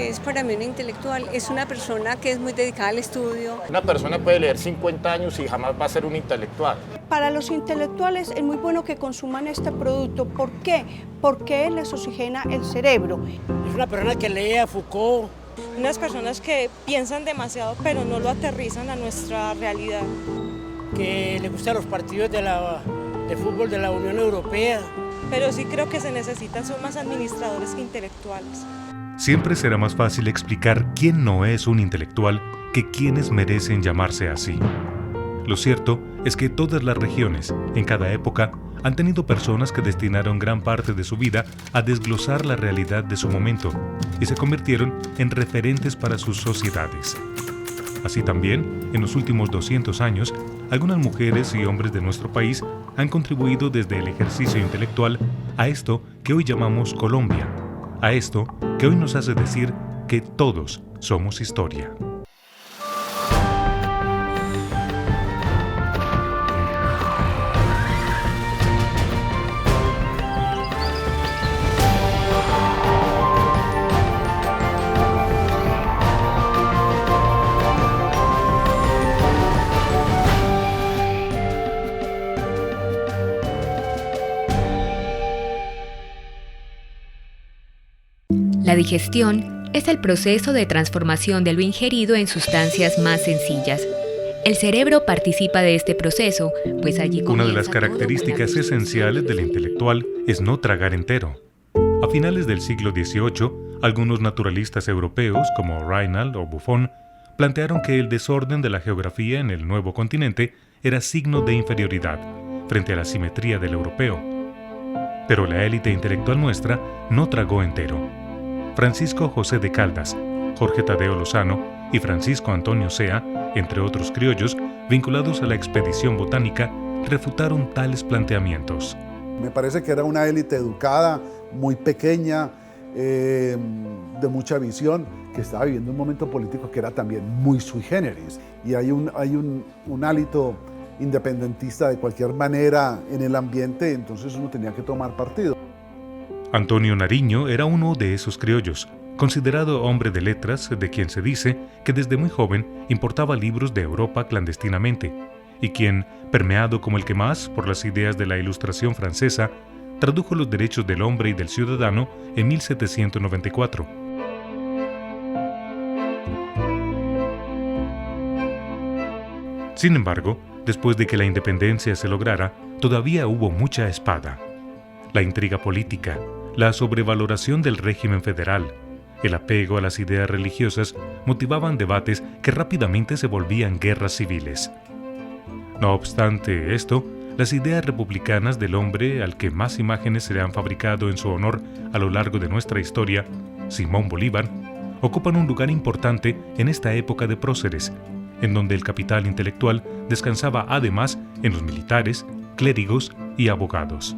que es para mí un intelectual es una persona que es muy dedicada al estudio. Una persona puede leer 50 años y jamás va a ser un intelectual. Para los intelectuales es muy bueno que consuman este producto. ¿Por qué? Porque les oxigena el cerebro. Es una persona que lee a Foucault. Unas personas que piensan demasiado pero no lo aterrizan a nuestra realidad. Que le gustan los partidos de fútbol de la Unión Europea. Pero sí creo que se necesitan son más administradores que intelectuales. Siempre será más fácil explicar quién no es un intelectual que quienes merecen llamarse así. Lo cierto es que todas las regiones, en cada época, han tenido personas que destinaron gran parte de su vida a desglosar la realidad de su momento y se convirtieron en referentes para sus sociedades. Así también, en los últimos 200 años, algunas mujeres y hombres de nuestro país han contribuido desde el ejercicio intelectual a esto que hoy llamamos Colombia, a esto que hoy nos hace decir que todos somos historia. La digestión es el proceso de transformación de lo ingerido en sustancias más sencillas. El cerebro participa de este proceso, pues allí comienza. Una de las características esenciales del intelectual es no tragar entero. A finales del siglo XVIII, algunos naturalistas europeos, como Raynal o Buffon, plantearon que el desorden de la geografía en el nuevo continente era signo de inferioridad frente a la simetría del europeo. Pero la élite intelectual nuestra no tragó entero. Francisco José de Caldas, Jorge Tadeo Lozano y Francisco Antonio Sea, entre otros criollos vinculados a la expedición botánica, refutaron tales planteamientos. Me parece que era una élite educada, muy pequeña, de mucha visión, que estaba viviendo un momento político que era también muy sui generis. Y hay un hálito independentista de cualquier manera en el ambiente, entonces uno tenía que tomar partido. Antonio Nariño era uno de esos criollos, considerado hombre de letras, de quien se dice que desde muy joven importaba libros de Europa clandestinamente, y quien, permeado como el que más por las ideas de la Ilustración francesa, tradujo los derechos del hombre y del ciudadano en 1794. Sin embargo, después de que la independencia se lograra, todavía hubo mucha espada. La intriga política, la sobrevaloración del régimen federal, el apego a las ideas religiosas motivaban debates que rápidamente se volvían guerras civiles. No obstante esto, las ideas republicanas del hombre al que más imágenes se le han fabricado en su honor a lo largo de nuestra historia, Simón Bolívar, ocupan un lugar importante en esta época de próceres, en donde el capital intelectual descansaba además en los militares, clérigos y abogados.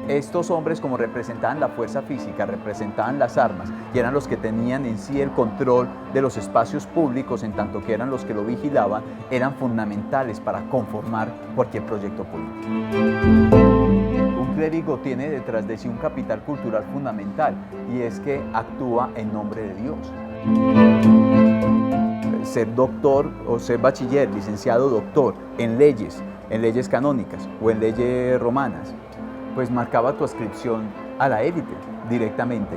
Estos hombres, como representaban la fuerza física, representaban las armas y eran los que tenían en sí el control de los espacios públicos, en tanto que eran los que lo vigilaban, eran fundamentales para conformar cualquier proyecto político. Un clérigo tiene detrás de sí un capital cultural fundamental y es que actúa en nombre de Dios. Ser doctor o ser bachiller, licenciado doctor en leyes canónicas o en leyes romanas, pues marcaba tu adscripción a la élite directamente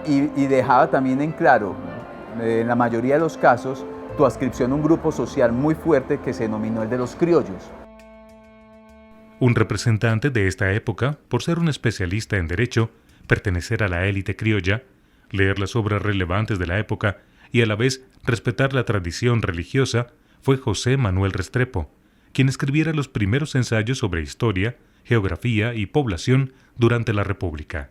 y dejaba también en claro, en la mayoría de los casos, tu adscripción a un grupo social muy fuerte que se denominó el de los criollos. Un representante de esta época, por ser un especialista en derecho, pertenecer a la élite criolla, leer las obras relevantes de la época y a la vez respetar la tradición religiosa, fue José Manuel Restrepo, quien escribiera los primeros ensayos sobre historia, geografía y población durante la República.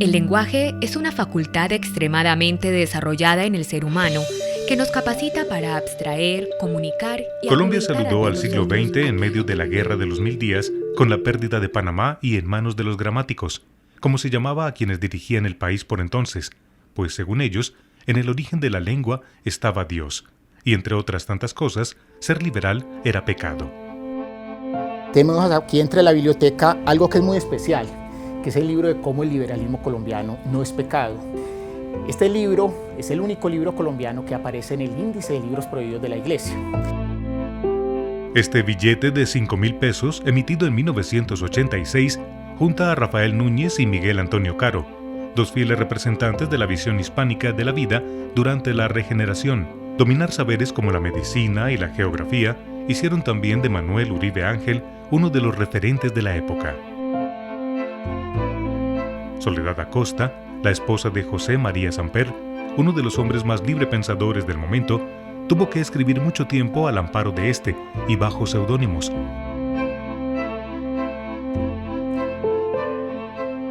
El lenguaje es una facultad extremadamente desarrollada en el ser humano que nos capacita para abstraer, comunicar y Colombia saludó al siglo XX en medio de la Guerra de los Mil Días con la pérdida de Panamá y en manos de los gramáticos, como se llamaba a quienes dirigían el país por entonces, pues según ellos, en el origen de la lengua estaba Dios, y entre otras tantas cosas, ser liberal era pecado. tenemos aquí entre la biblioteca algo que es muy especial, que es el libro de cómo el liberalismo colombiano no es pecado. Este libro es el único libro colombiano que aparece en el índice de libros prohibidos de la Iglesia. Este billete de 5.000 pesos, emitido en 1986, junta a Rafael Núñez y Miguel Antonio Caro, dos fieles representantes de la visión hispánica de la vida durante la regeneración. Dominar saberes como la medicina y la geografía hicieron también de Manuel Uribe Ángel uno de los referentes de la época. Soledad Acosta, la esposa de José María Samper, uno de los hombres más librepensadores del momento, tuvo que escribir mucho tiempo al amparo de este y bajo seudónimos.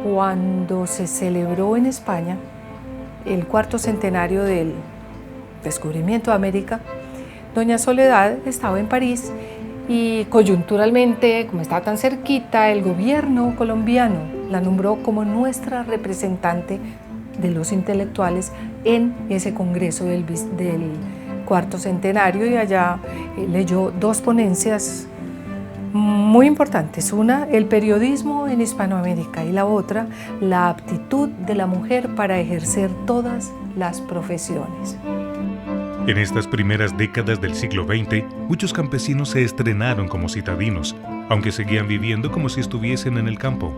Cuando se celebró en España el 4º centenario del descubrimiento de América, doña Soledad estaba en París y coyunturalmente, como estaba tan cerquita, el gobierno colombiano la nombró como nuestra representante de los intelectuales en ese congreso del 4º centenario, y allá leyó 2 ponencias muy importantes. Una, el periodismo en Hispanoamérica, y la otra, la aptitud de la mujer para ejercer todas las profesiones. En estas primeras décadas del siglo XX, muchos campesinos se estrenaron como citadinos, aunque seguían viviendo como si estuviesen en el campo.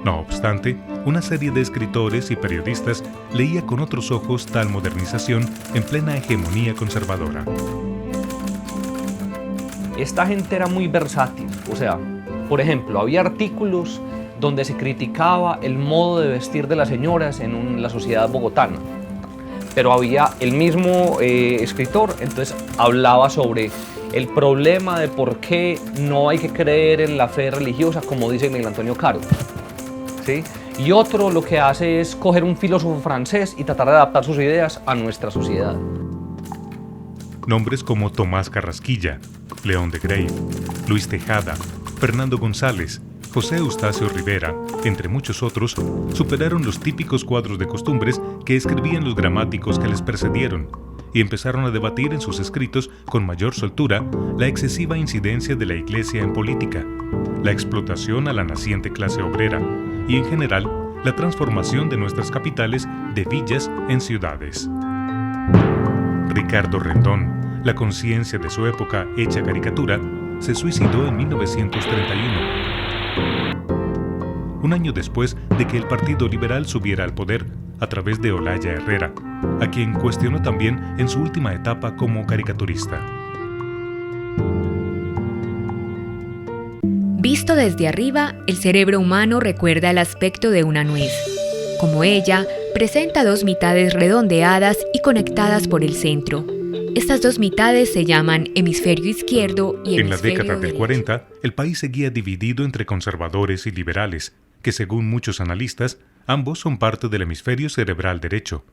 No obstante, una serie de escritores y periodistas leía con otros ojos tal modernización en plena hegemonía conservadora. Esta gente era muy versátil, o sea, por ejemplo, había artículos donde se criticaba el modo de vestir de las señoras en la sociedad bogotana, pero había el mismo escritor, entonces hablaba sobre el problema de por qué no hay que creer en la fe religiosa, como dice Miguel Antonio Caro, ¿sí? Y otro lo que hace es coger un filósofo francés y tratar de adaptar sus ideas a nuestra sociedad. Nombres como Tomás Carrasquilla, León de Grey, Luis Tejada, Fernando González, José Eustacio Rivera, entre muchos otros, superaron los típicos cuadros de costumbres que escribían los gramáticos que les precedieron y empezaron a debatir en sus escritos con mayor soltura la excesiva incidencia de la Iglesia en política, la explotación a la naciente clase obrera y, en general, la transformación de nuestras capitales de villas en ciudades. Ricardo Rendón, la conciencia de su época hecha caricatura, se suicidó en 1931. Un año después de que el Partido Liberal subiera al poder a través de Olaya Herrera, a quien cuestionó también en su última etapa como caricaturista. Visto desde arriba, el cerebro humano recuerda el aspecto de una nuez. Como ella, presenta 2 mitades redondeadas y conectadas por el centro. Estas 2 mitades se llaman hemisferio izquierdo y hemisferio derecho. En la década del derecho. 40, el país seguía dividido entre conservadores y liberales, que según muchos analistas, ambos son parte del hemisferio cerebral derecho.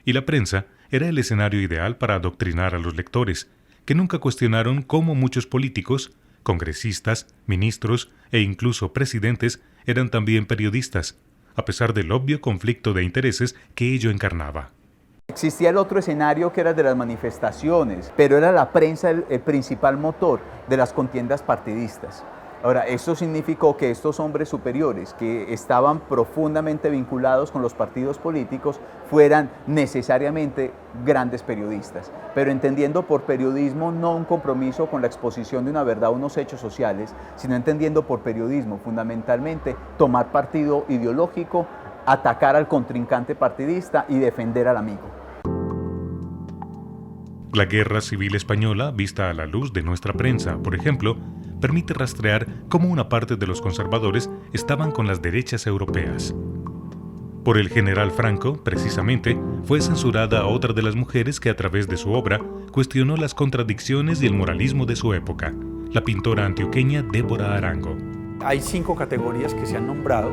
Y la prensa era el escenario ideal para adoctrinar a los lectores, que nunca cuestionaron cómo muchos políticos, congresistas, ministros e incluso presidentes eran también periodistas, a pesar del obvio conflicto de intereses que ello encarnaba. Existía el otro escenario que era el de las manifestaciones, pero era la prensa el principal motor de las contiendas partidistas. Ahora, esto significó que estos hombres superiores, que estaban profundamente vinculados con los partidos políticos, fueran necesariamente grandes periodistas, pero entendiendo por periodismo no un compromiso con la exposición de una verdad o unos hechos sociales, sino entendiendo por periodismo fundamentalmente tomar partido ideológico, atacar al contrincante partidista y defender al amigo. La Guerra Civil Española, vista a la luz de nuestra prensa, por ejemplo, permite rastrear cómo una parte de los conservadores estaban con las derechas europeas. Por el general Franco, precisamente, fue censurada otra de las mujeres que a través de su obra cuestionó las contradicciones y el moralismo de su época, la pintora antioqueña Débora Arango. Hay 5 categorías que se han nombrado,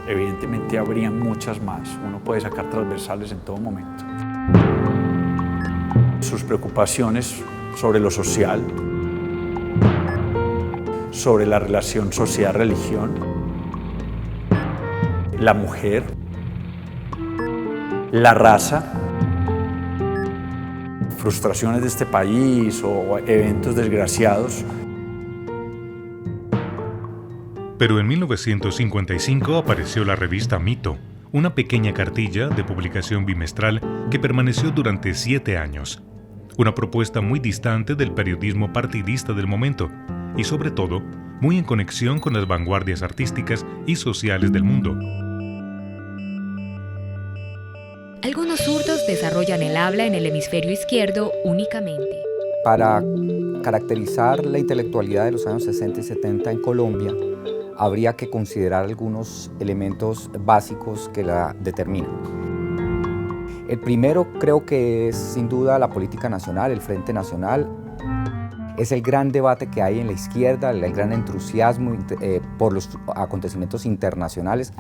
evidentemente habrían muchas más, uno puede sacar transversales en todo momento. Sus preocupaciones sobre lo social, sobre la relación sociedad-religión, la mujer, la raza, frustraciones de este país o eventos desgraciados. Pero en 1955 apareció la revista Mito, una pequeña cartilla de publicación bimestral que permaneció durante 7 años. Una propuesta muy distante del periodismo partidista del momento y, sobre todo, muy en conexión con las vanguardias artísticas y sociales del mundo. Algunos zurdos desarrollan el habla en el hemisferio izquierdo únicamente. Para caracterizar la intelectualidad de los años 60 y 70 en Colombia, habría que considerar algunos elementos básicos que la determinan. El primero creo que es sin duda la política nacional, el Frente Nacional. Es el gran debate que hay en la izquierda, el gran entusiasmo por los acontecimientos internacionales,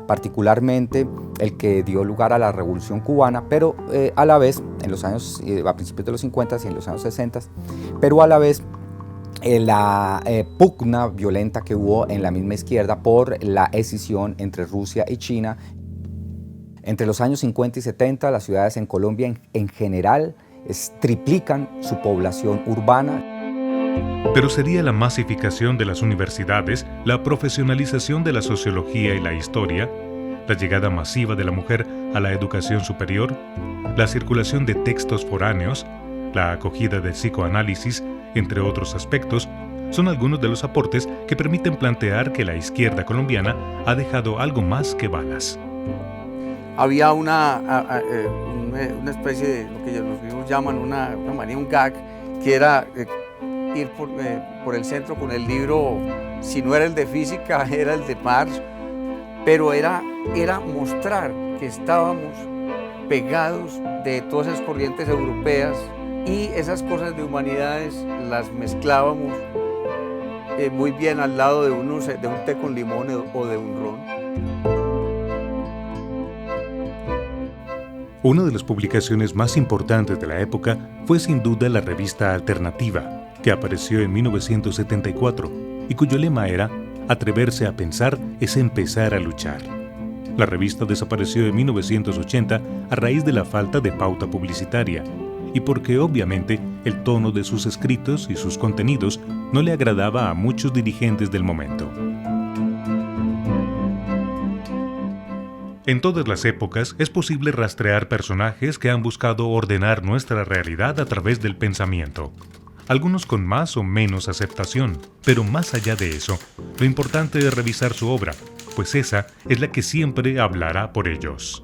particularmente el que dio lugar a la Revolución Cubana, pero a la vez, a principios de los 50 y en los años 60, pero a la vez la pugna violenta que hubo en la misma izquierda por la escisión entre Rusia y China. Entre los años 50 y 70, las ciudades en Colombia en general triplican su población urbana. Pero sería la masificación de las universidades, la profesionalización de la sociología y la historia, la llegada masiva de la mujer a la educación superior, la circulación de textos foráneos, la acogida del psicoanálisis, entre otros aspectos, son algunos de los aportes que permiten plantear que la izquierda colombiana ha dejado algo más que balas. Había una especie de lo que los mismos llaman una manía, un gag, que era ir por el centro con el libro, si no era el de física, era el de Marx, pero era mostrar que estábamos pegados de todas esas corrientes europeas y esas cosas de humanidades las mezclábamos muy bien al lado de un té con limón o de un ron. Una de las publicaciones más importantes de la época fue sin duda la revista Alternativa, que apareció en 1974 y cuyo lema era «Atreverse a pensar es empezar a luchar». La revista desapareció en 1980 a raíz de la falta de pauta publicitaria y porque obviamente el tono de sus escritos y sus contenidos no le agradaba a muchos dirigentes del momento. En todas las épocas es posible rastrear personajes que han buscado ordenar nuestra realidad a través del pensamiento. Algunos con más o menos aceptación, pero más allá de eso, lo importante es revisar su obra, pues esa es la que siempre hablará por ellos.